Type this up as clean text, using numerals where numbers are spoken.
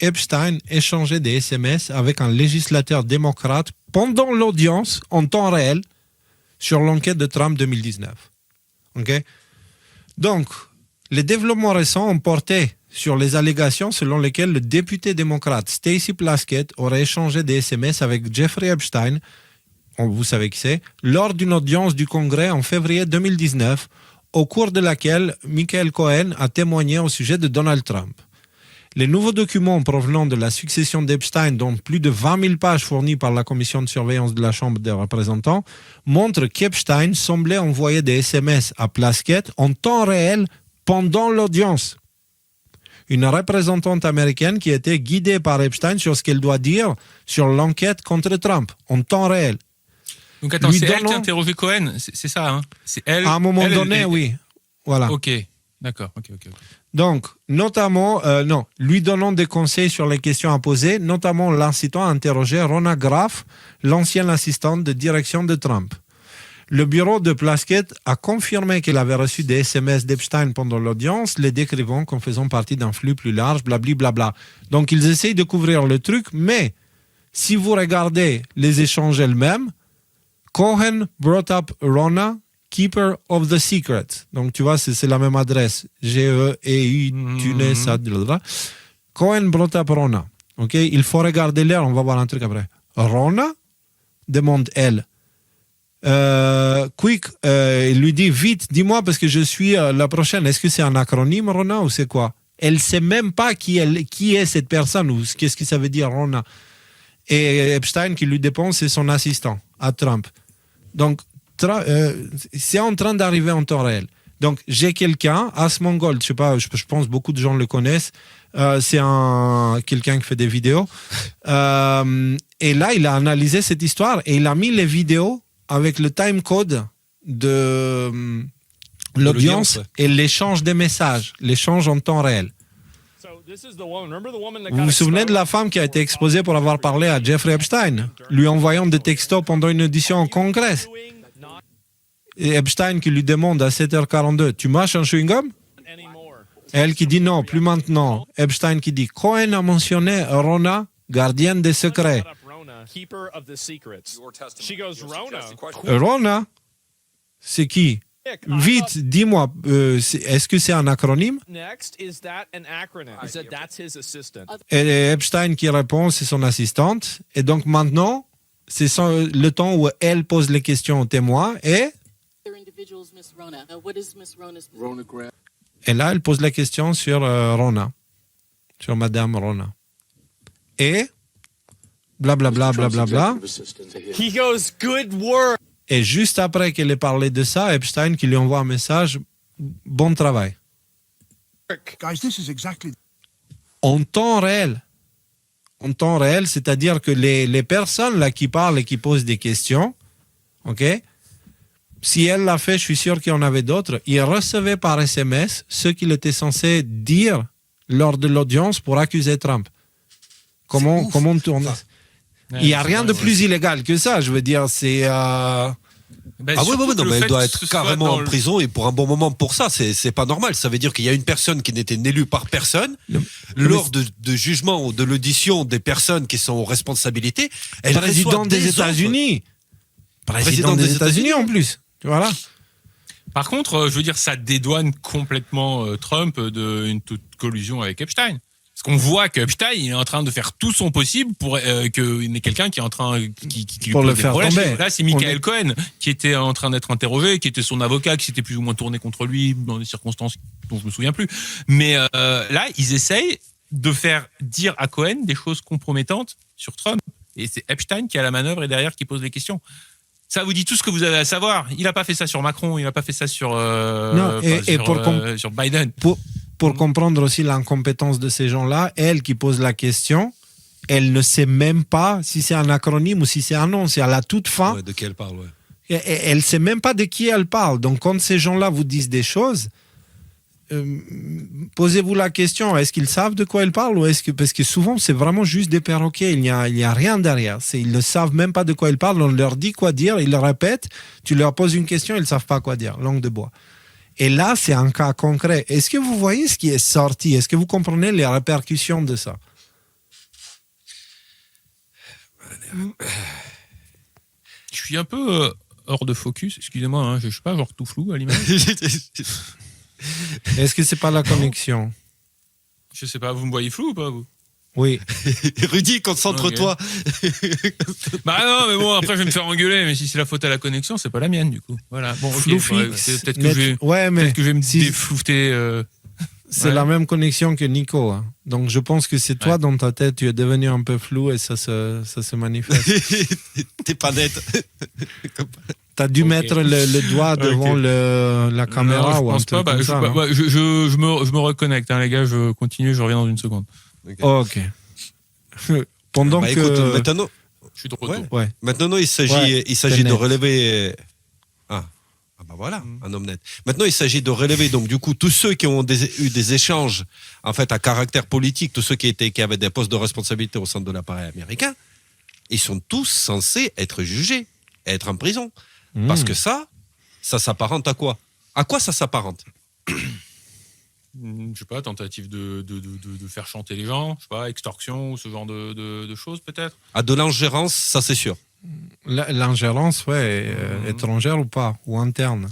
Epstein échangeait des SMS avec un législateur démocrate pendant l'audience en temps réel sur l'enquête de Trump 2019. Okay? Donc, les développements récents ont porté sur les allégations selon lesquelles le député démocrate Stacey Plaskett aurait échangé des SMS avec Jeffrey Epstein, vous savez qui c'est, lors d'une audience du Congrès en février 2019, au cours de laquelle Michael Cohen a témoigné au sujet de Donald Trump. Les nouveaux documents provenant de la succession d'Epstein, dont plus de 20 000 pages fournies par la commission de surveillance de la Chambre des représentants, montrent qu'Epstein semblait envoyer des SMS à Plaskett en temps réel pendant l'audience. Une représentante américaine qui était guidée par Epstein sur ce qu'elle doit dire sur l'enquête contre Trump, en temps réel. Donc attends, c'est elle qui a interrogé Cohen, c'est ça, hein? C'est elle. À un moment donné, oui. Voilà. Ok, d'accord. Ok. Donc, notamment, lui donnant des conseils sur les questions à poser, notamment l'incitant à interroger Ronna Graff, l'ancienne assistante de direction de Trump. Le bureau de Plaskett a confirmé qu'il avait reçu des SMS d'Epstein pendant l'audience, les décrivant comme faisant partie d'un flux plus large, blablabla. Donc, ils essayent de couvrir le truc, mais si vous regardez les échanges elles-mêmes, Cohen brought up Ronna, Keeper of the Secret. Donc, tu vois, c'est la même adresse. G-E-E-U, Cohen brought up Ronna. OK? Il faut regarder l'air, on va voir un truc après. Ronna? Demande-elle. Il lui dit, vite, dis-moi, parce que je suis la prochaine. Est-ce que c'est un acronyme, Ronna, ou c'est quoi? Elle ne sait même pas qui est cette personne, ou qu'est-ce que ça veut dire, Ronna. Et Epstein, qui lui dépend, c'est son assistant, à Trump. Donc, c'est en train d'arriver en temps réel. Donc, j'ai quelqu'un, Asmongold, je sais pas, je pense beaucoup de gens le connaissent. C'est quelqu'un qui fait des vidéos. Et là, il a analysé cette histoire et il a mis les vidéos avec le timecode de l'audience et l'échange des messages, l'échange en temps réel. Vous vous souvenez de la femme qui a été exposée pour avoir parlé à Jeffrey Epstein, lui envoyant des textos pendant une audition au Congrès? Et Epstein qui lui demande à 7h42, tu mâches un chewing-gum? Elle qui dit non, plus maintenant. Epstein qui dit, Cohen a mentionné Ronna, gardienne des secrets. Ronna, c'est qui? Vite, dis-moi, est-ce que c'est un acronyme? Et Epstein qui répond, c'est son assistante. Et donc maintenant, c'est le temps où elle pose les questions aux témoins et là, elle pose la question sur Ronna, sur Madame Ronna. Et blablabla, blablabla. He goes, good work. Et juste après qu'elle ait parlé de ça, Epstein qui lui envoie un message, bon travail. Guys, this is exactly... En temps réel. En temps réel, c'est-à-dire que les personnes là qui parlent et qui posent des questions, ok, si elle l'a fait, je suis sûr qu'il y en avait d'autres, ils recevaient par SMS ce qu'il était censé dire lors de l'audience pour accuser Trump. Comment tourner? Il n'y a rien de plus illégal que ça, je veux dire, c'est... non, mais elle doit être carrément en prison et pour un bon moment pour ça, c'est pas normal. Ça veut dire qu'il y a une personne qui n'était élue par personne. Lors de jugement ou de l'audition des personnes qui sont aux responsabilités, elle président des États-Unis. Président des États-Unis en plus. Voilà. Par contre, je veux dire, ça dédouane complètement Trump d'une toute collusion avec Epstein. Parce qu'on voit qu'Epstein, il est en train de faire tout son possible pour qu'il y ait quelqu'un qui est en train qui lui pour pose le des faire problèmes. tomber. Là, c'est Michael Cohen qui était en train d'être interrogé, qui était son avocat, qui s'était plus ou moins tourné contre lui dans des circonstances dont je me souviens plus. Mais là, ils essayent de faire dire à Cohen des choses compromettantes sur Trump. Et c'est Epstein qui a la manœuvre et derrière qui pose les questions. Ça vous dit tout ce que vous avez à savoir. Il n'a pas fait ça sur Macron, il n'a pas fait ça sur sur Biden. Pour comprendre aussi l'incompétence de ces gens-là, elle qui pose la question, elle ne sait même pas si c'est un acronyme ou si c'est un nom. C'est à la toute fin. Ouais, de qui elle parle, ouais. Elle ne sait même pas de qui elle parle. Donc, quand ces gens-là vous disent des choses, posez-vous la question, est-ce qu'ils savent de quoi ils parlent ou parce que souvent, c'est vraiment juste des perroquets. Il n'y a rien derrière. Ils ne savent même pas de quoi ils parlent. On leur dit quoi dire, ils le répètent. Tu leur poses une question, ils ne savent pas quoi dire. Langue de bois. Et là, c'est un cas concret. Est-ce que vous voyez ce qui est sorti? Est-ce que vous comprenez les répercussions de ça? Je suis un peu hors de focus, excusez-moi, hein, je sais pas, genre tout flou à l'image. Est-ce que c'est pas la connexion? Je sais pas, vous me voyez flou ou pas, vous? Oui. Rudy, concentre-toi. Bah non, mais bon, après je vais me faire engueuler, mais si c'est la faute à la connexion, c'est pas la mienne du coup. Voilà. Bon, ok. Floufi. Peut-être que je vais me déflouter. C'est la même connexion que Nico. Hein. Donc je pense que c'est toi dans ta tête, tu es devenu un peu flou et ça se manifeste. T'es pas net. T'as dû mettre le doigt devant la caméra non, ou un truc comme ça. Je me reconnecte, hein, les gars, je continue, je reviens dans une seconde. Ok. Pendant que... Écoute, maintenant, je suis de retour. Ouais. Maintenant, il s'agit de relever... bah voilà, un homme net. Maintenant, il s'agit de relever donc du coup tous ceux qui ont eu des échanges en fait à caractère politique, tous ceux qui avaient des postes de responsabilité au sein de l'appareil américain, ils sont tous censés être jugés, être en prison, parce que ça s'apparente à quoi? À quoi ça s'apparente? Je sais pas, tentative de faire chanter les gens, je sais pas, extorsion ou ce genre de choses peut-être. À de l'ingérence, ça c'est sûr. L'ingérence, étrangère ou pas, ou interne.